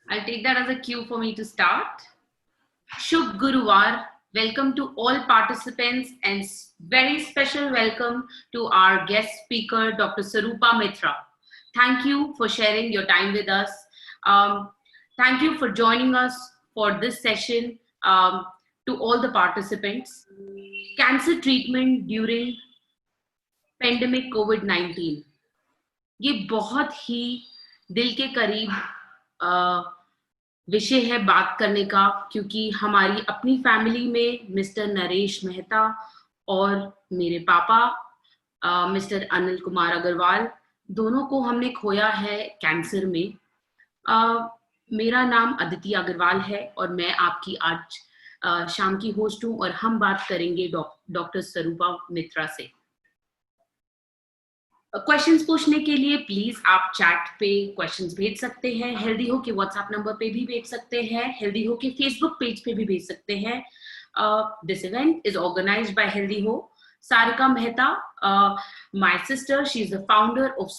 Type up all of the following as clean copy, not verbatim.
I'll take that as a cue for me to start. Shubh Guruvar. Welcome to all participants and very special welcome to our guest speaker, Dr. Sarupa Mitra. Thank you for sharing your time with us. Um, Thank you for joining us for this session. To all the participants, cancer treatment during pandemic COVID-19. ये बहुत ही दिल के करीब विषय है बात करने का, क्योंकि हमारी अपनी फैमिली में मिस्टर नरेश मेहता और मेरे पापा मिस्टर अनिल कुमार अग्रवाल दोनों को हमने खोया है कैंसर में। मेरा नाम अदिति अग्रवाल है और मैं आपकी आज शाम की होस्ट हूं और हम बात करेंगे डॉक्टर सरूपा मित्रा से। क्वेश्चंस पूछने के लिए प्लीज आप चैट पे क्वेश्चंस भेज सकते हैं, हेल्दी हो के व्हाट्सएप नंबर पे भी भेज सकते हैं, हेल्दी हो के फेसबुक पेज पे भी भेज सकते हैं। This event is organised by healthy हो। Sarika Mehta, my sister, she's the founder of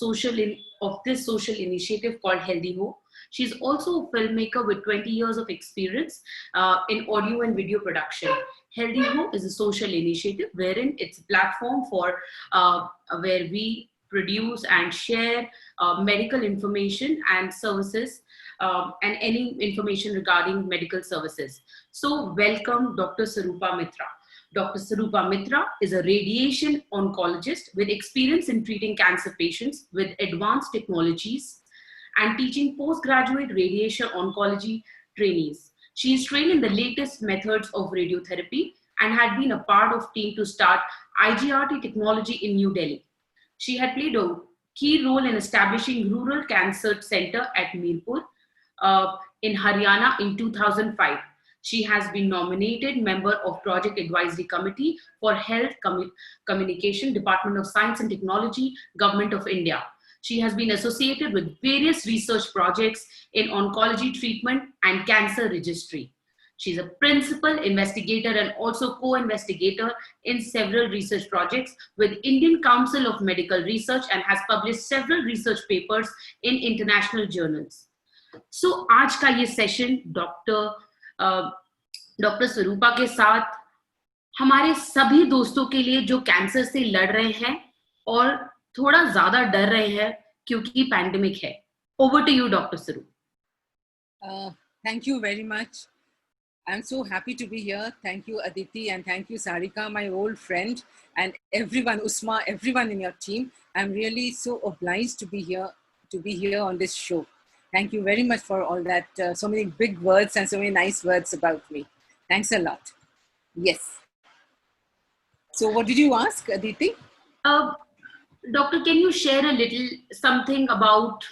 this social initiative called Healthy Ho. She's also a filmmaker with 20 years of experience in audio and video production. Healthy Ho is a social initiative wherein it's a platform for where we produce and share medical information and services and any information regarding medical services. So welcome Dr. Sarupa Mitra. Dr. Sarupa Mitra is a radiation oncologist with experience in treating cancer patients with advanced technologies and teaching postgraduate radiation oncology trainees. She is trained in the latest methods of radiotherapy and had been a part of team to start IGRT technology in New Delhi. She had played a key role in establishing Rural Cancer Center at Mirpur in Haryana in 2005. She has been nominated member of Project Advisory Committee for Health Communication, Department of Science and Technology, Government of India. She has been associated with various research projects in oncology treatment and cancer registry. She's a principal investigator and also co-investigator in several research projects with Indian Council of Medical Research and has published several research papers in international journals. So, आज का ये session doctor स्वरूपा के साथ हमारे सभी दोस्तों के लिए जो कैंसर से लड़ रहे हैं और थोड़ा ज्यादा डर रहे हैं क्योंकि पैंडेमिक है। ओवर टू यू डॉक्टर स्वरूप। Thank you very much. I'm so happy to be here. Thank you Aditi and thank you Sarika, my old friend, and everyone, Usma, everyone in your team. I'm really so obliged to be here on this show. Thank you very much for all that, so many big words and so many nice words about me. Thanks a lot. Yes. So what did you ask, Aditi? Doctor, can you share a little something about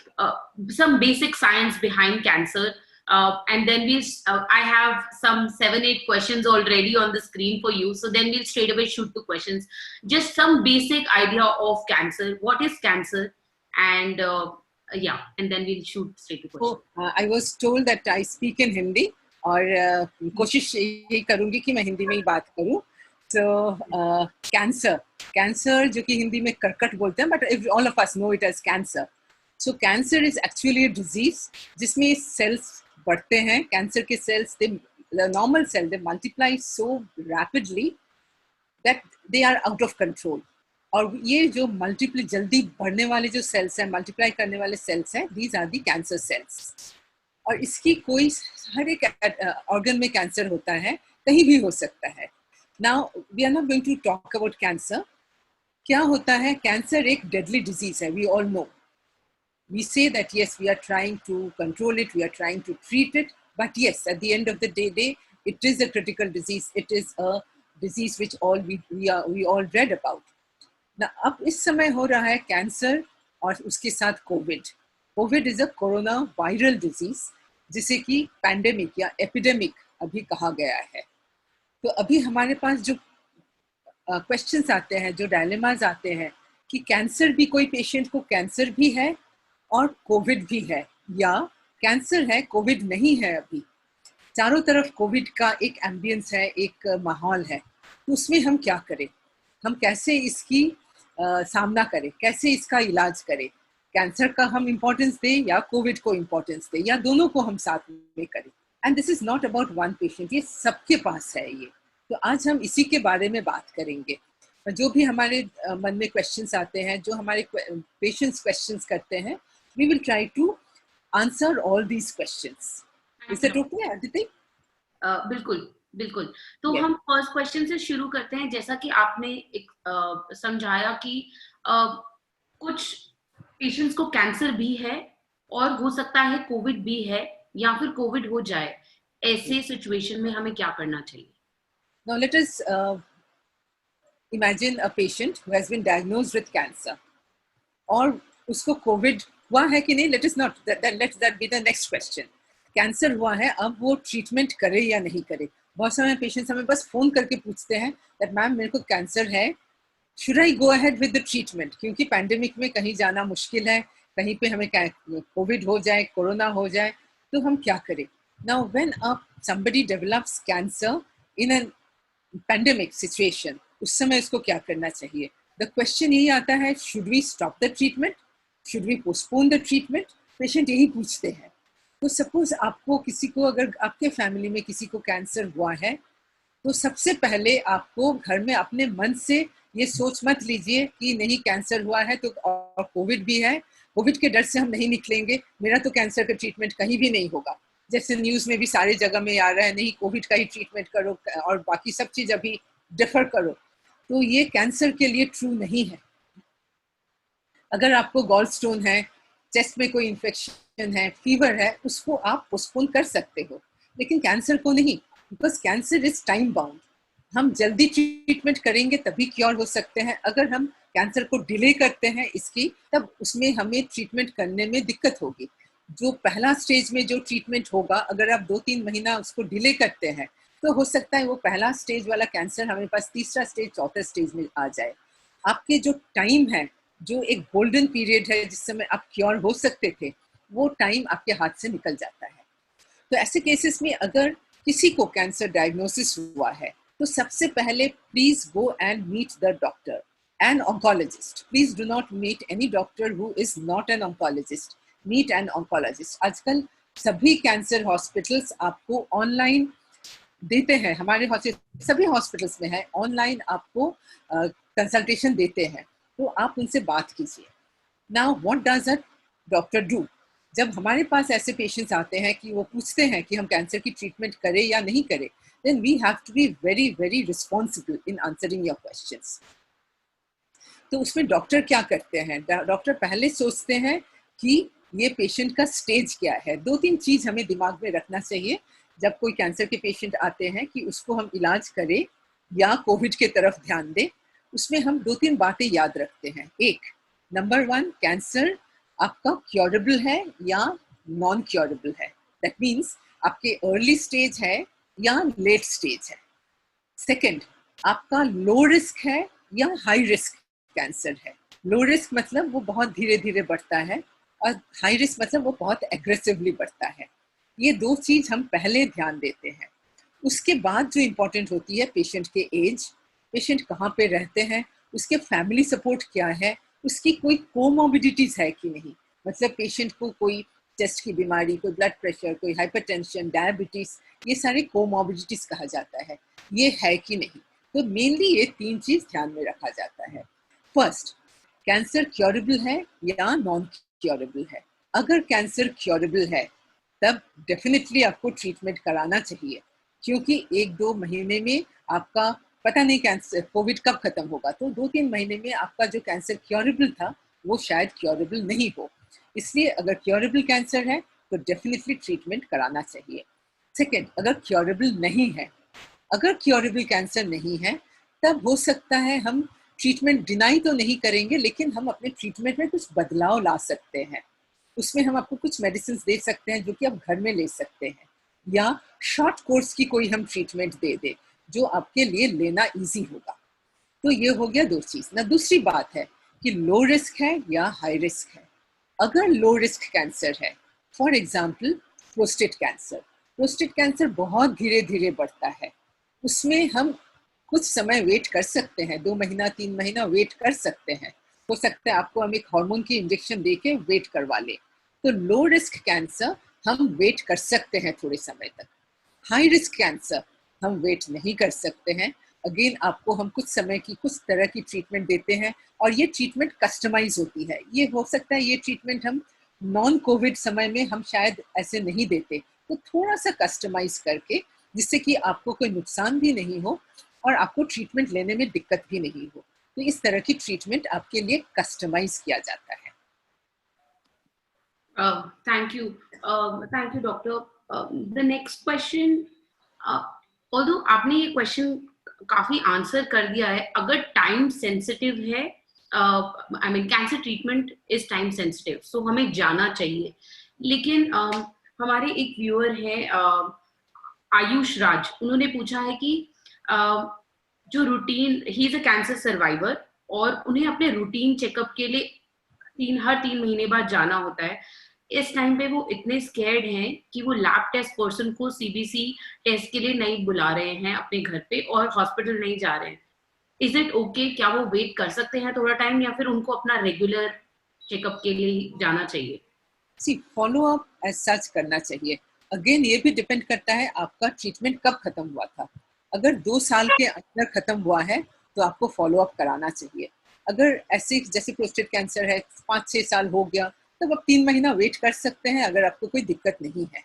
some basic science behind cancer? And then I have some 7-8 questions already on the screen for you. So then we'll straight away shoot to questions. Just some basic idea of cancer. What is cancer? And yeah, and then we'll shoot straight to questions. I was told that I speak in Hindi और कोशिश ये करूँगी कि मैं हिंदी में ही बात करूँ. So cancer जो कि हिंदी में कर्कट बोलते हैं, but all of us know it as cancer. So cancer is actually a disease जिसमें cells बढ़ते हैं. Cancer के cells, the normal cell, they multiply so rapidly that they are out of control. और ये जो मल्टीप्लाई जल्दी बढ़ने वाले जो सेल्स हैं, मल्टीप्लाई करने वाले सेल्स हैं, these are the cancer cells. और इसकी कोई हर एक ऑर्गन में कैंसर होता है, कहीं भी हो सकता है. Now we are not going to talk about cancer. क्या होता है? कैंसर एक deadly disease है, we all know. We say that yes, we are trying to control it, we are trying to treat it, but yes, at the end of the day, it is a critical disease. It is a disease which we all read about. Now, अब इस समय हो रहा है cancer और उसके साथ Covid is a corona viral disease जिसे कि पैंडेमिक या एपिडेमिक अभी कहा गया है. तो अभी हमारे पास जो क्वेश्चंस आते हैं, जो डायलेमास आते हैं कि कैंसर भी, कोई पेशेंट को कैंसर भी है और कोविड भी है, या कैंसर है कोविड नहीं है. अभी चारों तरफ कोविड का एक एम्बियंस है, एक माहौल है. तो उसमें हम क्या करें, हम कैसे इसकी सामना करें, कैसे इसका इलाज करें. कैंसर का हम इम्पोर्टेंस दें या कोविड को इम्पोर्टेंस दें, या दोनों को हम साथ में करें। And this is not about one patient, ये सबके पास है ये। तो आज हम इसी के बारे में बात करेंगे। जो भी हमारे मन में क्वेश्चंस आते हैं, जो हमारे पेशेंट्स क्वेश्चंस करते हैं, we will try to answer all these questions. Is it okay Aditi? बिल्कुल बिल्कुल। तो Yeah. हम फर्स्ट क्वेश्चन से शुरू करते हैं। जैसा कि आपने एक समझाया कि कुछ पेशेंट्स को कैंसर भी है और हो सकता है कोविड भी है या फिर कोविड हो जाए, ऐसे सिचुएशन में हमें क्या करना चाहिए? Now let us imagine a patient who has been diagnosed with cancer, और उसको कोविड हुआ है कि नहीं. Let us not let that be the next question. Cancer हुआ है, अब वो ट्रीटमेंट करे या नहीं करे. बहुत सारे पेशेंट्स हमें बस फोन करके पूछते हैं that मैम मेरे को कैंसर है, should I go ahead with the treatment? क्योंकि पैंडेमिक में कहीं जाना मुश्किल है, कहीं पे हमें कोविड हो जाए, कोरोना हो जाए, तो हम क्या करें. Now when somebody develops cancer in a pandemic situation, उस समय इसको क्या करना चाहिए. द क्वेश्चन यही आता है, should we stop the treatment, should we postpone the treatment. Patient यही पूछते हैं. तो सपोज आपको किसी को, अगर आपके फैमिली में किसी को कैंसर हुआ है, तो सबसे पहले आपको घर में अपने मन से ये सोच मत लीजिए कि नहीं कैंसर हुआ है तो और कोविड भी है, कोविड के डर से हम नहीं निकलेंगे, मेरा तो कैंसर का ट्रीटमेंट कहीं भी नहीं होगा. जैसे न्यूज़ में भी सारी जगह में आ रहा है, नहीं कोविड का ही ट्रीटमेंट करो और बाकी सब चीज़ अभी डिफर करो. तो ये कैंसर के लिए ट्रू नहीं है. अगर आपको गॉल स्टोन है, चेस्ट में कोई इन्फेक्शन है, फीवर है, उसको आप पोस्टपोन कर सकते हो, लेकिन कैंसर को नहीं, because cancer is time bound. हम जल्दी ट्रीटमेंट करेंगे तभी क्योर हो सकते हैं. अगर हम कैंसर को डिले करते हैं इसकी, तब उसमें हमें ट्रीटमेंट करने में दिक्कत होगी. जो पहला स्टेज में जो ट्रीटमेंट होगा, अगर आप 2-3 महीना उसको डिले करते हैं, तो हो सकता है वो पहला स्टेज वाला कैंसर हमारे पास तीसरा स्टेज, चौथा स्टेज में आ जाए. आपके जो टाइम है, जो एक गोल्डन पीरियड है जिस समय आप क्योर हो सकते थे, वो टाइम आपके हाथ से निकल जाता है. तो ऐसे केसेस में अगर किसी को कैंसर डायग्नोसिस हुआ है, तो सबसे पहले please go and meet the doctor and oncologist. Please do not meet any doctor who is not an oncologist. Meet an oncologist. आजकल सभी कैंसर हॉस्पिटल्स आपको ऑनलाइन देते हैं. हमारे सभी हॉस्पिटल्स में है, ऑनलाइन आपको कंसल्टेशन देते हैं, तो आप उनसे बात कीजिए. Now what does a doctor do? जब हमारे पास ऐसे पेशेंट्स आते हैं कि वो पूछते हैं कि हम कैंसर की ट्रीटमेंट करें या नहीं करें, then we have to be very very responsible in answering your questions. तो उसमें डॉक्टर क्या करते हैं? डॉक्टर पहले सोचते हैं कि ये पेशेंट का स्टेज क्या है. 2-3 चीज हमें दिमाग में रखना चाहिए जब कोई कैंसर के पेशेंट आते हैं कि उसको हम इलाज करें या कोविड के तरफ ध्यान दें. उसमें हम 2-3 बातें याद रखते हैं. एक, नंबर 1, कैंसर आपका क्योरेबल है या नॉन क्योरेबल है. दैट मीन्स आपके अर्ली स्टेज है या लेट स्टेज है. सेकंड, आपका लो रिस्क है या हाई रिस्क कैंसर है. लो रिस्क मतलब वो बहुत धीरे धीरे बढ़ता है, और हाई रिस्क मतलब वो बहुत एग्रेसिवली बढ़ता है. ये 2 चीज हम पहले ध्यान देते हैं. उसके बाद जो इम्पोर्टेंट होती है, पेशेंट के एज, पेशेंट कहाँ पे रहते हैं, उसके फैमिली सपोर्ट क्या है, उसकी कोई कोमॉर्बिडिटीज है कि नहीं. मतलब पेशेंट को कोई चेस्ट की बीमारी, कोई ब्लड प्रेशर, कोई हाइपरटेंशन, डायबिटीज, ये सारे कोमॉर्बिडिटीज कहा जाता है, ये है कि नहीं. तो मेनली ये 3 चीज ध्यान में रखा जाता है. फर्स्ट, कैंसर क्योरेबल है या नॉन क्योरेबल है. अगर कैंसर क्योरेबल है, तब डेफिनेटली आपको ट्रीटमेंट कराना चाहिए, क्योंकि 1-2 महीने में आपका पता नहीं कैंसर कोविड कब खत्म होगा. तो 2-3 महीने में आपका जो कैंसर क्योरेबल था वो शायद क्योरेबल नहीं हो. इसलिए अगर क्योरेबल कैंसर है तो डेफिनेटली ट्रीटमेंट कराना चाहिए. सेकेंड, अगर क्योरेबल नहीं है, अगर क्योरेबल कैंसर नहीं है, तब हो सकता है हम ट्रीटमेंट डिनाई तो नहीं करेंगे, लेकिन हम अपने ट्रीटमेंट में कुछ बदलाव ला सकते हैं. उसमें हम आपको कुछ मेडिसिन दे सकते हैं जो कि आप घर में ले सकते हैं, या शॉर्ट कोर्स की कोई हम ट्रीटमेंट दे दे जो आपके लिए लेना इजी होगा. तो ये हो गया 2 चीज ना. दूसरी बात है कि लो रिस्क है या हाई रिस्क है. अगर लो रिस्क कैंसर है, for example prostate cancer, prostate cancer बहुत धीरे धीरे बढ़ता है. उसमें हम कुछ समय वेट कर सकते हैं, 2 महीना 3 महीना वेट कर सकते हैं. हो सकता है आपको हम एक हार्मोन की इंजेक्शन देके वेट करवा ले। तो लो रिस्क कैंसर हम वेट कर सकते हैं थोड़े समय तक। हाई रिस्क कैंसर हम वेट नहीं कर सकते हैं। अगेन आपको हम कुछ समय की कुछ तरह की ट्रीटमेंट देते हैं और ये ट्रीटमेंट कस्टमाइज होती है। ये हो सकता है ये ट्रीटमेंट हम नॉन कोविड समय में हम शायद ऐसे नहीं देते, तो थोड़ा सा कस्टमाइज करके, जिससे कि आपको कोई नुकसान भी नहीं हो और आपको ट्रीटमेंट लेने में दिक्कत भी नहीं हो। तो इस तरह की ट्रीटमेंट आपके लिए कस्टमाइज किया जाता है। Thank you. Thank you, doctor. The next question, although आपने ये क्वेश्चन काफी आंसर कर दिया है, अगर टाइम सेंसिटिव है, I mean cancer treatment is time sensitive, so हमें जाना चाहिए। लेकिन हमारे एक व्यूअर है आयुष राज, उन्होंने पूछा है कि जो routine, he is a cancer survivor और उन्हें अपने रूटीन चेकअप के लिए हर 3 महीने बाद जाना होता है। इस टाइम पे वो इतने स्कैर्ड हैं कि वो लैब टेस्ट पर्सन को सीबीसी टेस्ट के लिए नहीं बुला रहे हैं अपने घर पे और हॉस्पिटल नहीं जा रहे हैं। Is it okay? क्या वो वेट कर सकते हैं थोड़ा टाइम या फिर उनको अपना रेगुलर चेकअप के लिए जाना चाहिए? सी फॉलो अप एज सच करना चाहिए। अगेन ये भी डिपेंड करता है आपका ट्रीटमेंट कब खत्म हुआ था। अगर 2 साल के अंदर खत्म हुआ है तो आपको फॉलो अप कराना चाहिए। अगर ऐसे जैसे प्रोस्टेट कैंसर है 5-6 साल हो गया, तब आप 3 महीना वेट कर सकते हैं अगर आपको कोई दिक्कत नहीं है।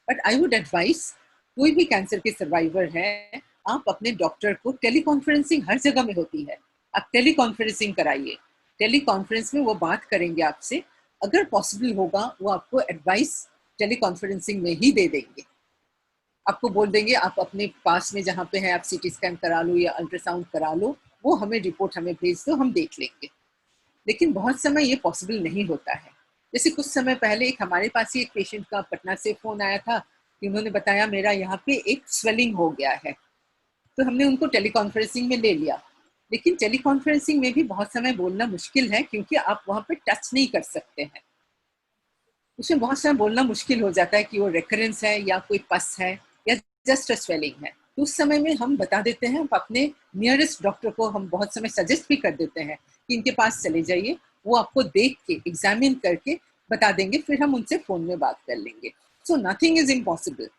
बट आई वुड एडवाइस, कोई भी कैंसर के सर्वाइवर है, आप अपने डॉक्टर को, टेलीकॉन्फ्रेंसिंग हर जगह में होती है, आप टेलीकॉन्फ्रेंसिंग कराइए। टेलीकॉन्फ्रेंस में वो बात करेंगे आपसे। अगर पॉसिबल होगा वो आपको एडवाइस टेलीकॉन्फ्रेंसिंग में ही दे देंगे। आपको बोल देंगे आप अपने पास में जहाँ पे है आप सीटी स्कैन करा लो या अल्ट्रासाउंड करा लो, वो हमें रिपोर्ट हमें भेज दो, हम देख लेंगे। लेकिन बहुत समय ये पॉसिबल नहीं होता है। जैसे कुछ समय पहले एक हमारे पास ही एक पेशेंट का पटना से फोन आया था कि उन्होंने बताया मेरा यहाँ पे एक स्वेलिंग हो गया है। तो हमने उनको टेलीकॉन्फ्रेंसिंग में ले लिया। लेकिन टेलीकॉन्फ्रेंसिंग में भी बहुत समय बोलना मुश्किल है क्योंकि आप वहाँ पे टच नहीं कर सकते हैं। उसमें बहुत समय बोलना मुश्किल हो जाता है कि वो रेकरेंस है या कोई पस है या जस्ट अ स्वेलिंग है। तो उस समय में हम बता देते हैं, अपने नियरेस्ट डॉक्टर को हम बहुत समय सजेस्ट भी कर देते हैं कि इनके पास चले जाइए, वो आपको देख के एग्जामिन करके बता देंगे, फिर हम उनसे फोन में बात कर लेंगे। So nothing is impossible.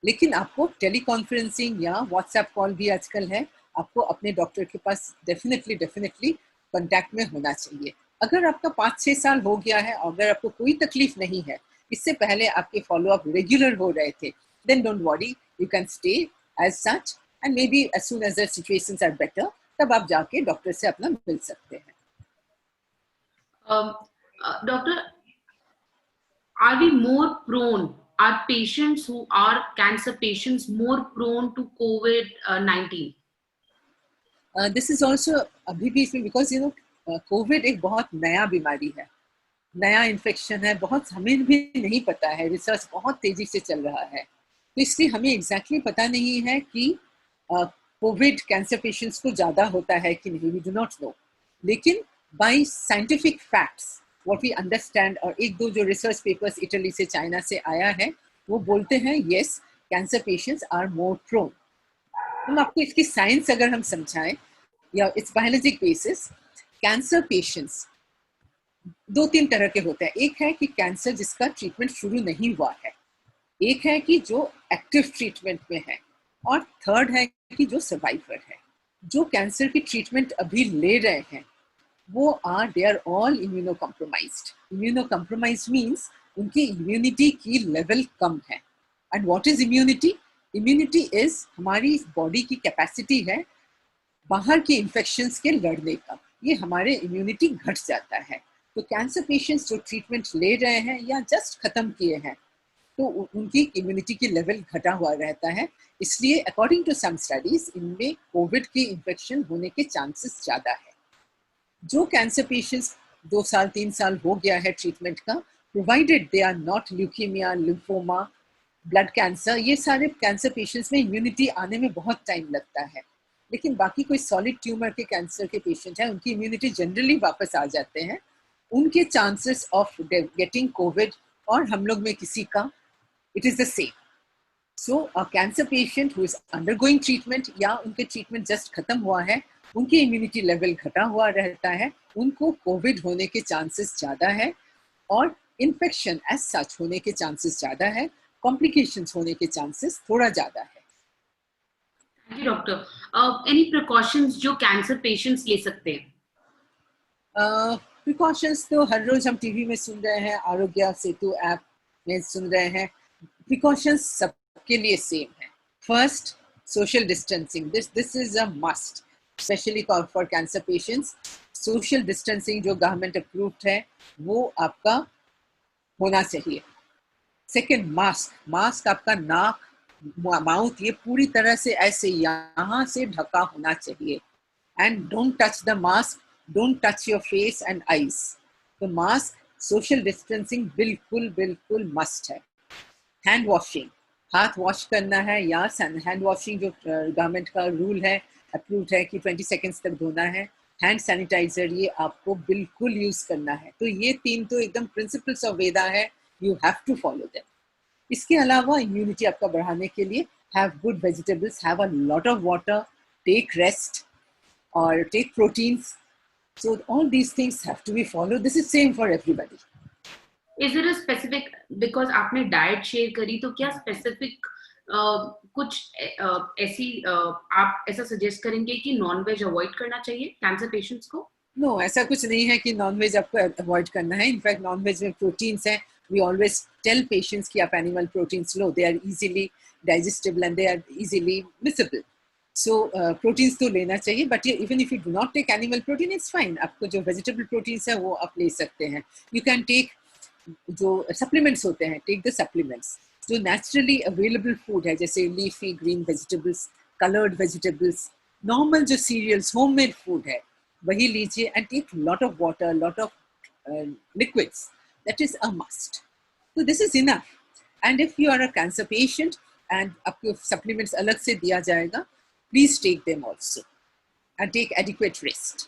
लेकिन आपको टेलीकॉन्फ्रेंसिंग या व्हाट्सएप कॉल भी आजकल है, आपको अपने डॉक्टर के पास डेफिनेटली कांटेक्ट में होना चाहिए। अगर आपका 5-6 साल हो गया है और अगर आपको कोई तकलीफ नहीं है, इससे पहले आपके फॉलो अप रेगुलर हो रहे थे, then don't worry, you can stay as such and maybe as soon as the situations are better, तब आप जाके डॉक्टर से अपना मिल सकते हैं। Doctor, are we more prone, are patients who are cancer patients more prone to COVID-19? This is also अभी भी इसमें, बिकॉज यू नो कोविड एक बहुत नया बीमारी है, नया इन्फेक्शन है, बहुत हमें भी नहीं पता है, रिसर्च बहुत तेजी से चल रहा है, तो इसलिए हमें एग्जैक्टली पता नहीं है कि कोविड कैंसर पेशेंट्स को ज़्यादा होता है कि नहीं, वी डू नॉट नो। लेकिन by scientific facts what we understand, और एक दो जो रिसर्च पेपर्स इटली से चाइना से आया है, वो बोलते हैं yes, cancer patients are more prone. हम आपको इसकी साइंस अगर हम समझाएं या its biologic basis, cancer patients 2-3 तरह के होते हैं। एक है कि कैंसर जिसका ट्रीटमेंट शुरू नहीं हुआ है, एक है कि जो एक्टिव ट्रीटमेंट में है, और थर्ड है कि जो सर्वाइवर है। जो कैंसर की ट्रीटमेंट अभी ले रहे हैं वो they are all immunocompromised. Immunocompromised means उनकी इम्यूनिटी की लेवल कम है। And what is immunity? Immunity is हमारी बॉडी की कैपेसिटी है बाहर के इन्फेक्शंस के लड़ने का, ये हमारे इम्यूनिटी घट जाता है। तो कैंसर पेशेंट्स जो ट्रीटमेंट ले रहे हैं या जस्ट खत्म किए हैं, तो उनकी इम्यूनिटी की लेवल घटा हुआ रहता है। इसलिए अकॉर्डिंग टू सम स्टडीज इनमें कोविड की इन्फेक्शन होने के चांसेस ज़्यादा है। जो कैंसर पेशेंट्स 2 साल 3 साल हो गया है ट्रीटमेंट का, provided they are not leukaemia, lymphoma, blood cancer, ये सारे कैंसर पेशेंट्स में इम्यूनिटी आने में बहुत टाइम लगता है। लेकिन बाकी कोई सॉलिड ट्यूमर के कैंसर के पेशेंट हैं, उनकी इम्यूनिटी जनरली वापस आ जाते हैं। उनके चांसेस ऑफ गेटिंग कोविड और हम लोग में किसी का, it is the same. So a cancer patient who is undergoing treatment या उनके ट्रीटमेंट जस्ट खत्म हुआ है, उनके इम्यूनिटी लेवल घटा हुआ रहता है, उनको कोविड होने के चांसेस ज़्यादा है और इन्फेक्शन एज सच होने के चांसेस ज़्यादा है, कॉम्प्लिकेशंस होने के चांसेस थोड़ा ज़्यादा है। Thank you doctor. Any precautions जो कैंसर पेशेंट्स ले सकते हैं? प्रिकॉशंस तो हर रोज हम टीवी में सुन रहे हैं, आरोग्य सेतु ऐप में सुन रहे हैं। प्रिकॉशंस सबके लिए सेम है। First, social distancing, this is a must, specially for cancer patients. Social distancing जो गवर्नमेंट अप्रूव्ड है वो आपका होना चाहिए। सेकेंड, मास्क, मास्क आपका नाक माउथ ये पूरी तरह से ऐसे यहाँ से ढका होना चाहिए। And don't touch the mask, don't touch your face and eyes. The mask, social distancing बिल्कुल बिल्कुल must है। हैंड वॉशिंग, हाथ वॉश करना है, या हैंड वॉशिंग जो गवर्नमेंट का रूल है, अप्रूव्ड है कि 20 सेकेंड्स तक धोना है। हैंड सैनिटाइजर ये आपको बिल्कुल यूज करना है। तो ये तीन तो एकदम प्रिंसिपल्स ऑफ वेदा है, you have to follow them. इसके अलावा इम्यूनिटी आपका बढ़ाने के लिए have good vegetables, have a lot of water, take rest or take proteins. So all these things have to be followed. This is same for everybody. Is there a specific, because आपने diet share करी, तो क्या specific कुछ ऐसी आप ऐसा suggest करेंगे कि नॉन वेज अवॉइड करना चाहिए कैंसर पेशेंट्स को? No, ऐसा कुछ नहीं है कि नॉन वेज आपको अवॉइड करना है। इनफैक्ट नॉन वेज में प्रोटीन्स हैं। वी ऑलवेज टेल पेशेंट्स कि आप एनिमल प्रोटीन्स लो, they are easily digestible and they are easily miscible. So proteins तो लेना चाहिए, but even if you do not take animal protein it's fine. आपको जो वेजिटेबल प्रोटीन्स है वो आप ले सकते हैं। यू कैन टेक जो सप्लीमेंट्स होते हैं, टेक द सप्लीमेंट्स। जो नेचुरली अवेलेबल फूड है जैसे leafy green vegetables, coloured vegetables, normal जो सीरियल्स होममेड फूड है वही लीजिए। And take lot of water, lot of liquids, that is a must. तो this is enough. And if you are a cancer patient and आपको supplements अलग से दिया जाएगा, please take them also and take adequate rest.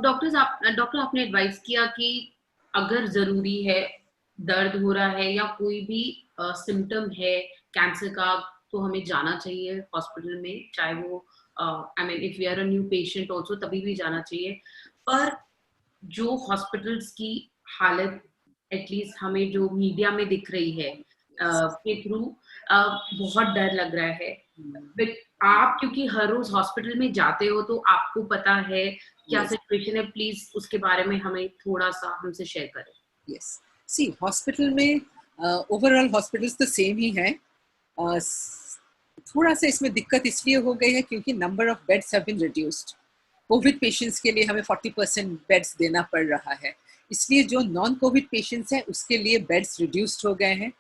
Doctor आपने advice किया कि अगर जरूरी है, दर्द हो रहा है या कोई भी सिम्टम है कैंसर का, तो हमें जाना चाहिए हॉस्पिटल में, चाहे वो I mean if we are a new patient also तभी भी जाना चाहिए। पर जो हॉस्पिटल्स की हालत एटलीस्ट हमें जो मीडिया में दिख रही है के थ्रू बहुत डर लग रहा है। बट आप क्योंकि हर रोज हॉस्पिटल में जाते हो तो आपको पता है क्या सिचुएशन है, प्लीज उसके बारे में हमें थोड़ा सा हमसे शेयर करें। यस, सी हॉस्पिटल में ओवरऑल हॉस्पिटल्स तो सेम ही है। थोड़ा सा इसमें दिक्कत इसलिए हो गई है क्योंकि number of beds have been reduced. Covid patients के लिए हमें 40% बेड्स देना पड़ रहा है, इसलिए जो नॉन कोविड पेशेंट्स हैं उसके लिए बेड्स रिड्यूस्ड हो गए हैं।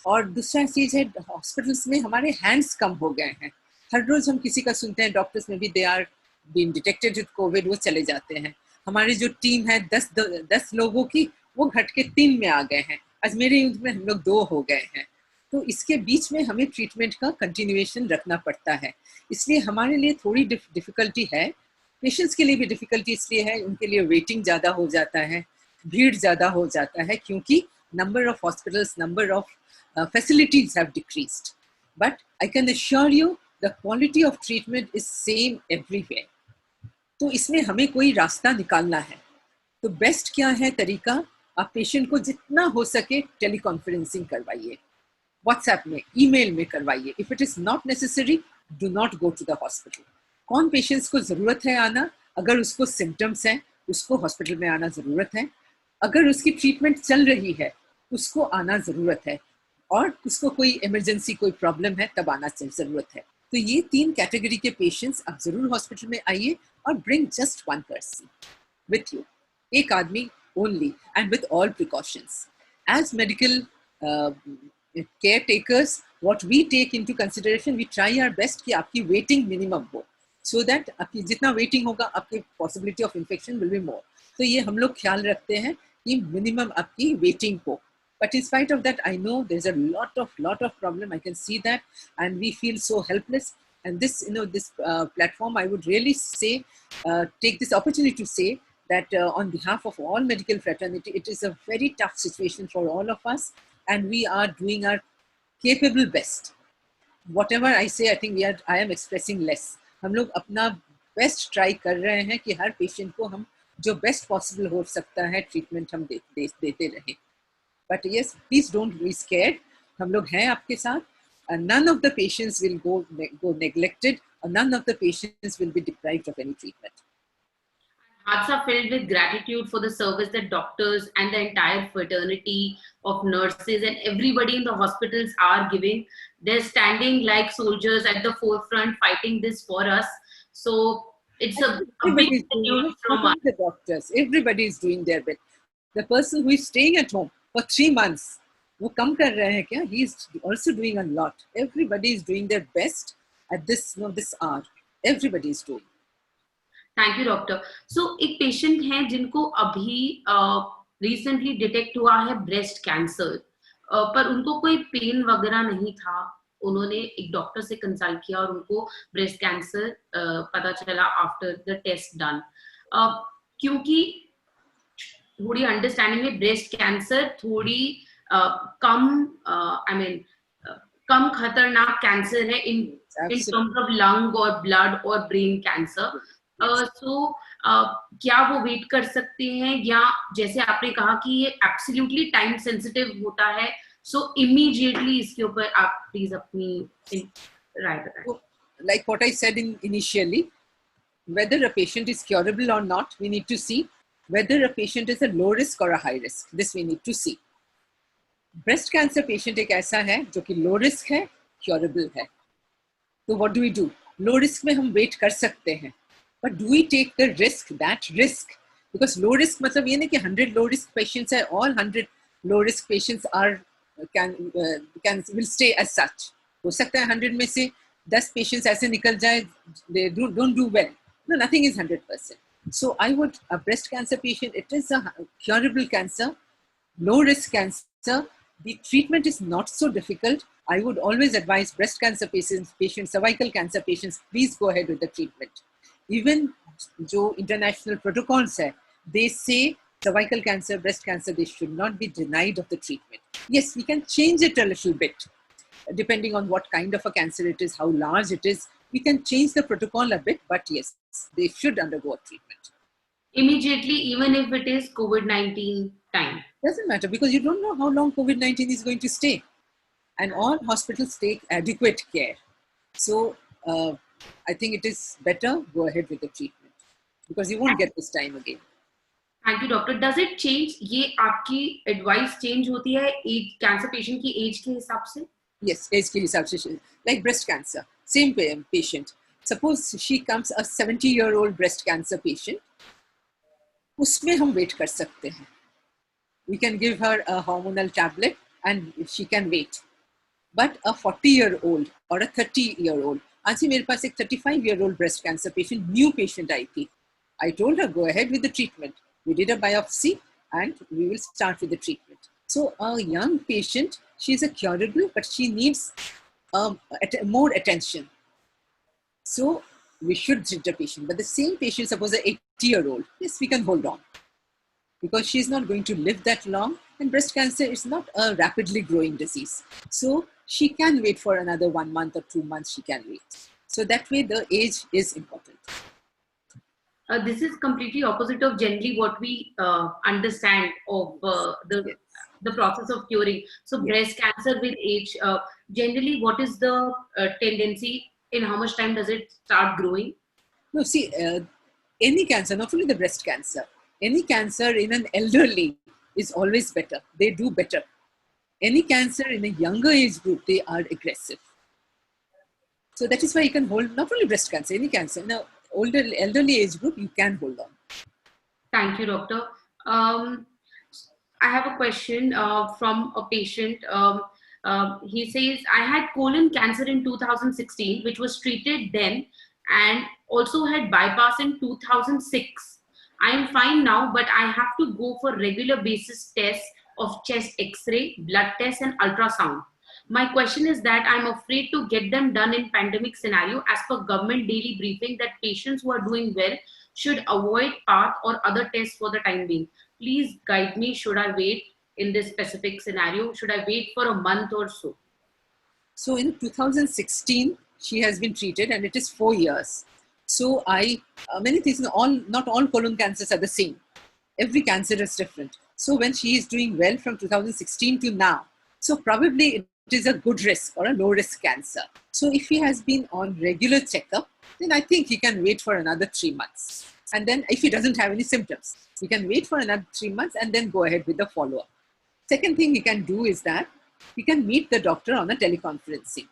और दूसरा चीज़ है, हॉस्पिटल्स में हमारे हैंड्स कम हो गए हैं। हर रोज हम किसी का सुनते हैं डॉक्टर्स में भी they are been detected with Covid, वो चले जाते हैं। हमारी जो टीम है 10 लोगों की, वो घट के 3 में आ गए हैं। आज मेरे यूथ में हम लोग 2 हो गए हैं। तो इसके बीच में हमें ट्रीटमेंट का कंटिन्यूएशन रखना पड़ता है, इसलिए हमारे लिए थोड़ी डिफिकल्टी है। पेशेंट्स के लिए भी डिफिकल्टी इसलिए है, उनके लिए वेटिंग ज़्यादा हो जाता है, भीड़ ज़्यादा हो जाता है, क्योंकि number of hospitals, number of facilities have decreased. But I can assure you the quality of treatment is same everywhere. तो इसमें हमें कोई रास्ता निकालना है। तो बेस्ट क्या है तरीका, आप पेशेंट को जितना हो सके टेली कॉन्फ्रेंसिंग करवाइए, व्हाट्सएप में, ईमेल में करवाइए। If it is not necessary, do not go to the hospital. कौन पेशेंट्स को जरूरत है आना, अगर उसको सिम्टम्स हैं उसको हॉस्पिटल में आना जरूरत है। अगर उसकी ट्रीटमेंट चल रही है उसको आना जरूरत है, और उसको कोई इमरजेंसी कोई प्रॉब्लम है तब आना जरूरत है। तो ये 3 कैटेगरी के पेशेंट्स आप जरूर हॉस्पिटल में आइए, और bring just 1 person with you, एक आदमी only, and with all precautions. As medical care takers, what we take into consideration, we try our best कि आपकी वेटिंग मिनिमम हो, सो दैट आपकी जितना वेटिंग होगा आपकी possibility of infection will be more. तो ये हम लोग ख्याल रखते हैं कि मिनिमम आपकी वेटिंग हो। But in spite of that, I know there's a lot of problem. I can see that, and we feel so helpless. And this, this platform, I would really say, take this opportunity to say that on behalf of all medical fraternity, it is a very tough situation for all of us, and we are doing our capable best. Whatever I say, I think I am expressing less. हम लोग अपना best try कर रहे हैं कि हर patient को हम जो बेस्ट पॉसिबल हो सकता है ट्रीटमेंट हम देते रहें. But yes, please don't be scared. हम लोग हैं आपके साथ. None of the patients will go neglected, or none of the patients will be deprived of any treatment. Hearts are filled with gratitude for the service that doctors and the entire fraternity of nurses and everybody in the hospitals are giving. They're standing like soldiers at the forefront fighting this for us. So it's a big Everybody is doing, salute not from us. only the doctors, everybody is doing their bit. The person who is staying at home for 3 months, वो कम कर रहे हैं क्या? He is also doing a lot. Everybody is doing their best at this hour. Everybody is doing. Thank you doctor. So एक patient है जिनको अभी recently detect हुआ है ब्रेस्ट कैंसर, पर उनको कोई पेन वगैरह नहीं था. उन्होंने एक डॉक्टर से कंसल्ट किया और उनको ब्रेस्ट कैंसर पता चला आफ्टर द टेस्ट डन. क्योंकि थोड़ी अंडरस्टैंडिंग में ब्रेस्ट कैंसर थोड़ी कम कम खतरनाक कैंसर है इन टर्म्स ऑफ लंग और ब्लड और ब्रेन कैंसर. सो क्या वो वेट कर सकते हैं, या जैसे आपने कहा कि ये एब्सोल्युटली टाइम सेंसिटिव होता है, सो इमीडिएटली इसके ऊपर आप प्लीज अपनी राय बताएं. Like what I said initially, whether a patient is curable or not, we need to see whether a patient is a low risk or a high risk. This we need to see. Breast cancer patient एक ऐसा है जो कि low risk है, curable है. तो what do we do? Low risk में हम wait कर सकते हैं. But do we take the risk, that risk? Because low risk मतलब ये नहीं कि 100 low risk patients है, all 100 low risk patients will stay as such. हो सकता है 100 में से 10 patients ऐसे निकल जाए, they don't do well. No, nothing is 100%. So I would, a breast cancer patient, it is a curable cancer, low risk cancer. The treatment is not so difficult. I would always advise breast cancer patients, cervical cancer patients, please go ahead with the treatment. Even जो international protocols है, they say cervical cancer, breast cancer, they should not be denied of the treatment. Yes, we can change it a little bit, depending on what kind of a cancer it is, how large it is. We can change the protocol a bit, but yes, they should undergo a treatment. Immediately, even if it is COVID-19 time. Doesn't matter, because you don't know how long COVID-19 is going to stay. And all hospitals take adequate care. So I think it is better go ahead with the treatment, because you won't get this time again. Thank you doctor. Does it change, ये आपकी advice change होती है as cancer patient की as के हिसाब से? Yes, age के हिसाब से. Like breast cancer, same patient. Suppose she comes a 70-year-old breast cancer patient, उसमें हम wait कर सकते हैं. We can give her a hormonal tablet and she can wait. But a 40-year-old or a 30-year-old, आज ही मेरे पास एक 35-year-old breast cancer patient, new patient आई थी. I told her, go ahead with the treatment. We did a biopsy and we will start with the treatment. So a young patient, she is a curable, but she needs more attention. So we should treat the patient. But the same patient, suppose an 80-year-old, yes, we can hold on, because she is not going to live that long. And breast cancer is not a rapidly growing disease. So she can wait for another 1 month or 2 months, she can wait. So that way the age is important. This is completely opposite of generally what we understand of the process of curing. So breast cancer with age, generally what is the tendency, in how much time does it start growing? No, see, any cancer, not only the breast cancer, any cancer in an elderly is always better. They do better. Any cancer in a younger age group, they are aggressive. So that is why you can hold not only breast cancer, any cancer. Now, elderly age group, you can hold on. Thank you, doctor. I have a question from a patient. He says, I had colon cancer in 2016, which was treated then, and also had bypass in 2006. I am fine now, but I have to go for regular basis tests of chest X-ray, blood tests, and ultrasound. My question is that I'm afraid to get them done in pandemic scenario, as per government daily briefing that patients who are doing well should avoid PATH or other tests for the time being. Please guide me. Should I wait in this specific scenario? Should I wait for a month or so? So in 2016, she has been treated and it is 4 years. So many things, not all colon cancers are the same. Every cancer is different. So when she is doing well from 2016 to now, so probably it is a good risk or a low risk cancer. So if he has been on regular checkup, then I think he can wait for another 3 months. And then if he doesn't have any symptoms, he can wait for another 3 months and then go ahead with the follow-up. Second thing he can do is that he can meet the doctor on a teleconferencing.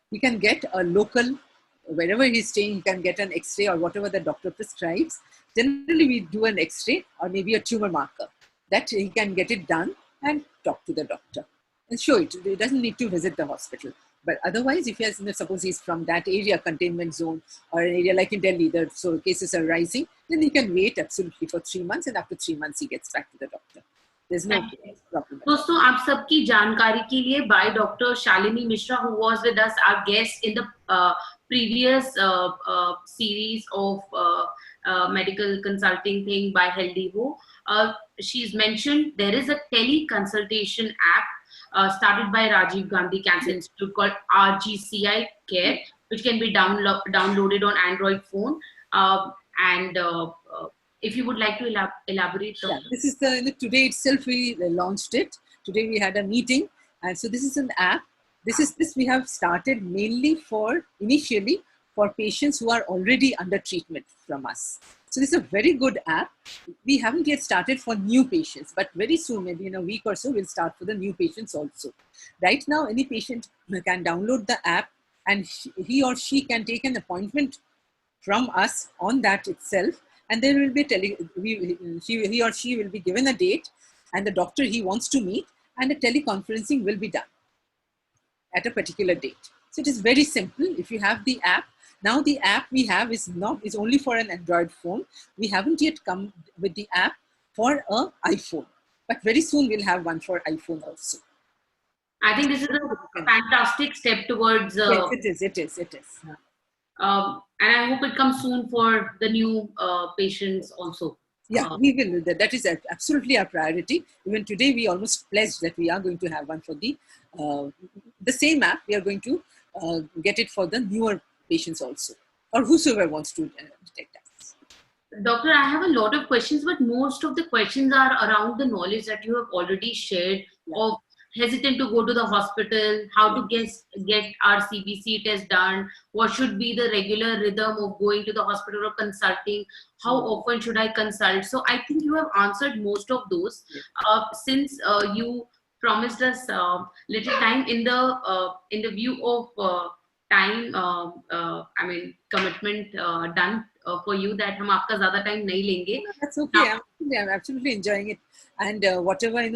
He can get a local, wherever he's staying, he can get an X-ray or whatever the doctor prescribes. Generally, we do an X-ray or maybe a tumor marker. That he can get it done and talk to the doctor and show it. He doesn't need to visit the hospital. But otherwise, if he has, suppose he's from that area, containment zone, or an area like in Delhi, so cases are rising, then he can wait absolutely for 3 months, and after 3 months, he gets back to the doctor. There's no problem. दोस्तों आप सबकी जानकारी के लिए by Dr. Shalini Mishra, who was with us, our guest in the previous series of medical consulting thing by Healthyho. She's mentioned there is a teleconsultation app started by Rajiv Gandhi Cancer Institute called RGCI Care, which can be downloaded on Android phone. If you would like to elaborate. Yeah, this is today itself we launched it. Today we had a meeting, and so this is an app. This we have started mainly initially for patients who are already under treatment from us. So this is a very good app. We haven't yet started for new patients, but very soon, maybe in a week or so, we'll start for the new patients also. Right now, any patient can download the app, and he or she can take an appointment from us on that itself. And there will be he or she will be given a date and the doctor he wants to meet, and a teleconferencing will be done at a particular date. So it is very simple if you have the app. Now the app we have is only for an Android phone. We haven't yet come with the app for an iPhone, but very soon we'll have one for iPhone also. I think this is a fantastic step towards. Yes, it is. And I hope it comes soon for the new patients also. Yeah, we will. That is absolutely our priority. Even today, we almost pledged that we are going to have one for the same app. We are going to get it for the newer patients also, or whosoever wants to detect us. Doctor, I have a lot of questions, but most of the questions are around the knowledge that you have already shared of hesitant to go to the hospital, how to get our CBC test done, what should be the regular rhythm of going to the hospital or consulting, how often should I consult. So I think you have answered most of those. Since you promised us little time in the view of time, commitment done for you, that हम आपका ज़्यादा time नहीं लेंगे. That's okay. I'm absolutely enjoying it, and whatever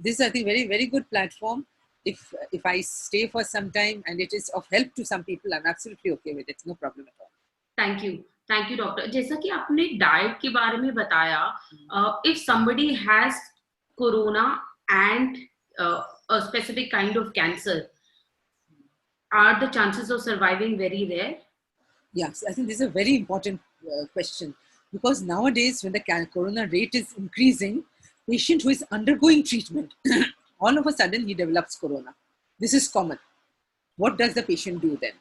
this is, I think, very, very good platform. If I stay for some time and it is of help to some people, I'm absolutely okay with it. No problem at all. Thank you, doctor. जैसा कि आपने diet के बारे में बताया, if somebody has corona and a specific kind of cancer, are the chances of surviving very rare? Yes, I think this is a very important question, because nowadays when the corona rate is increasing, patient who is undergoing treatment, all of a sudden he develops corona. This is common. What does the patient do then?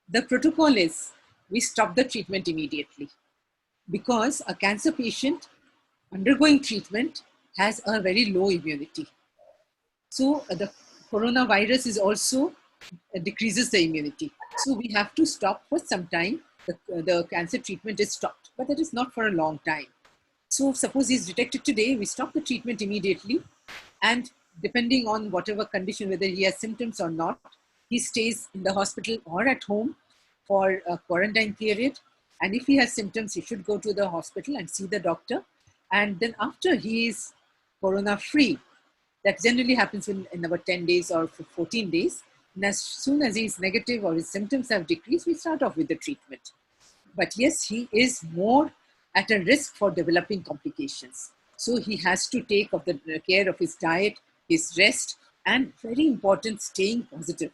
The protocol is we stop the treatment immediately, because a cancer patient undergoing treatment has a very low immunity. So the coronavirus is also decreases the immunity. So we have to stop for some time. The cancer treatment is stopped, but that is not for a long time. So suppose he's detected today, we stop the treatment immediately, and depending on whatever condition, whether he has symptoms or not, he stays in the hospital or at home for a quarantine period. And if he has symptoms, he should go to the hospital and see the doctor. And then after he is corona-free, that generally happens in about 10 days or 14 days. And as soon as he is negative or his symptoms have decreased, we start off with the treatment. But yes, he is more at a risk for developing complications. So he has to take care of his diet, his rest, and very important, staying positive.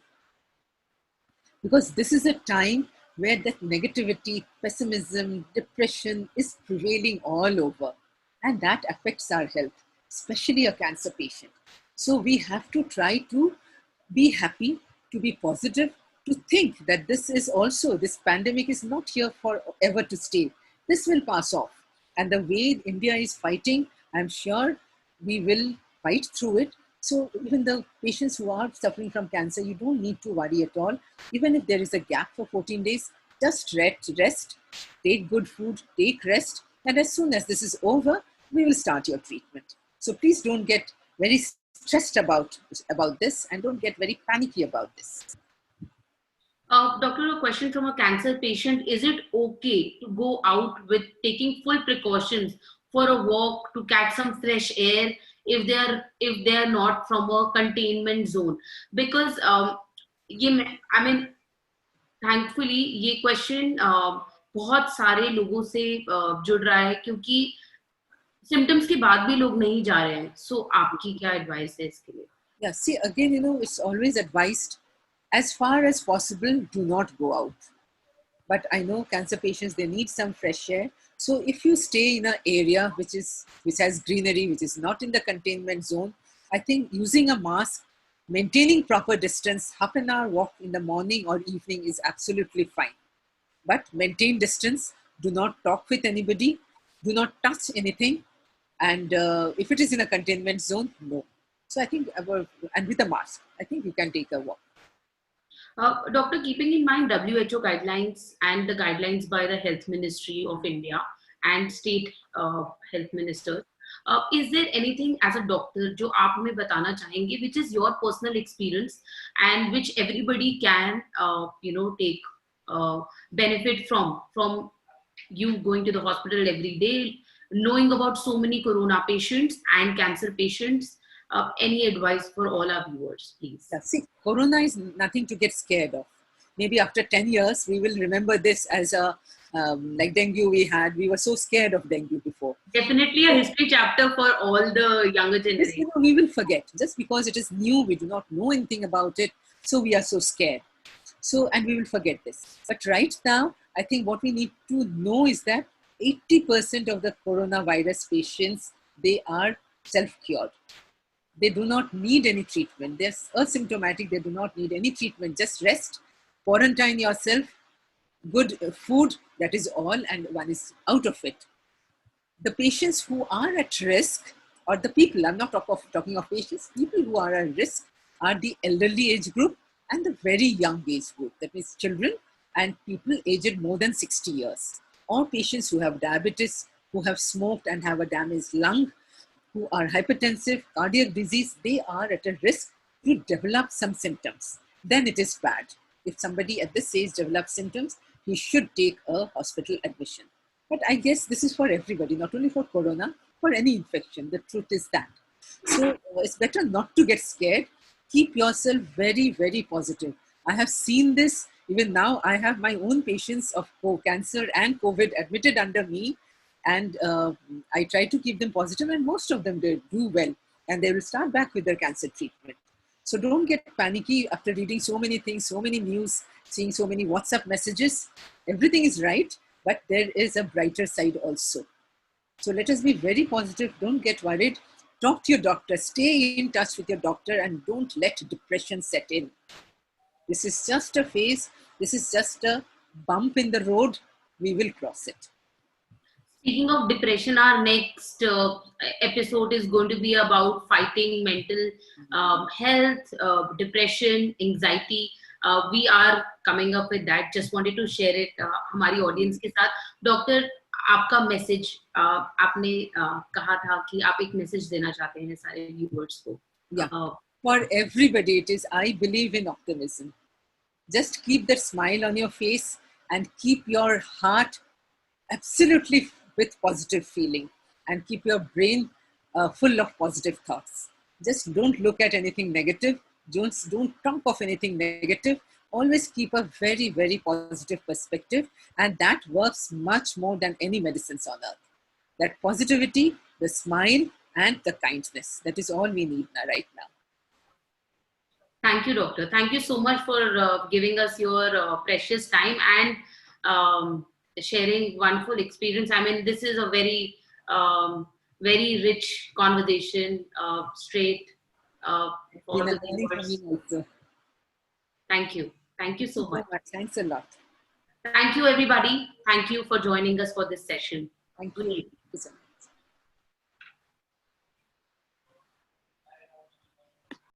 Because this is a time where that negativity, pessimism, depression is prevailing all over. And that affects our health, especially a cancer patient. So we have to try to be happy, to be positive, to think that this pandemic is not here for ever to stay. This will pass off. And the way India is fighting, I'm sure we will fight through it. So even the patients who are suffering from cancer, you don't need to worry at all. Even if there is a gap for 14 days, just rest, take good food, take rest. And as soon as this is over, we will start your treatment. So please don't get very stressed about this, and don't get very panicky about this. Doctor, a question from a cancer patient. Is it okay to go out with taking full precautions for a walk to catch some fresh air if they are not from a containment zone? Because I mean, thankfully ये question बहुत सारे लोगों से जुड़ रहा है, क्योंकि symptoms के बाद भी लोग नहीं जा रहे हैं. सो आपकी क्या एडवाइस है इसके लिए? Yeah, see, again, it's always advised, as far as possible, do not go out. But I know cancer patients, they need some fresh air. So if you stay in an area which has greenery, which is not in the containment zone, I think using a mask, maintaining proper distance, half an hour walk in the morning or evening is absolutely fine. But maintain distance, do not talk with anybody, do not touch anything. And if it is in a containment zone, no. So I think, and with a mask, I think you can take a walk. Doctor, keeping in mind WHO guidelines and the guidelines by the Health Ministry of India and state health ministers, is there anything as a doctor जो आप हमें बताना चाहेंगे, which is your personal experience and which everybody can take benefit from you going to the hospital every day, knowing about so many corona patients and cancer patients? Any advice for all our viewers, please? Yeah, see, corona is nothing to get scared of. Maybe after 10 years, we will remember this as like dengue we had. We were so scared of dengue before. Definitely a history chapter for all the younger generation. We will forget. Just because it is new, we do not know anything about it, so we are so scared. So, and we will forget this. But right now, I think what we need to know is that 80% of the coronavirus patients, they are self-cured. They do not need any treatment. They're asymptomatic. They do not need any treatment. Just rest, quarantine yourself, good food, that is all, and one is out of it. The patients who are at risk, or the people, I'm not talking of patients, people who are at risk are the elderly age group and the very young age group. That means children and people aged more than 60 years. Or patients who have diabetes, who have smoked and have a damaged lung, who are hypertensive, cardiac disease, they are at a risk to develop some symptoms. Then it is bad. If somebody at this age develops symptoms, he should take a hospital admission. But I guess this is for everybody, not only for corona, for any infection. The truth is that. So it's better not to get scared. Keep yourself very, very positive. I have seen this. Even now, I have my own patients of cancer and COVID admitted under me. And I try to keep them positive, and most of them do well, and they will start back with their cancer treatment. So don't get panicky after reading so many things, so many news, seeing so many WhatsApp messages. Everything is right, but there is a brighter side also. So let us be very positive. Don't get worried. Talk to your doctor. Stay in touch with your doctor, and don't let depression set in. This is just a phase. This is just a bump in the road. We will cross it. Speaking of depression, our next episode is going to be about fighting mental health, depression, anxiety. We are coming up with that. Just wanted to share it हमारी audience के साथ. Doctor, आपका message आपने कहा था कि आप एक message देना चाहते हैं सारे viewers को. Yeah. For everybody, it is, I believe in optimism. Just keep that smile on your face and keep your heart absolutely with positive feeling, and keep your brain full of positive thoughts. Just don't look at anything negative. Don't talk of anything negative. Always keep a very, very positive perspective, and that works much more than any medicines on earth. That positivity, the smile, and the kindness. That is all we need right now. Thank you, Doctor. Thank you so much for giving us your precious time and sharing wonderful experience. I mean, this is a very, very rich conversation, straight. For the viewers. Thank you. Thank you so much. Thanks a lot. Thank you, everybody. Thank you for joining us for this session. Thank Good you. evening.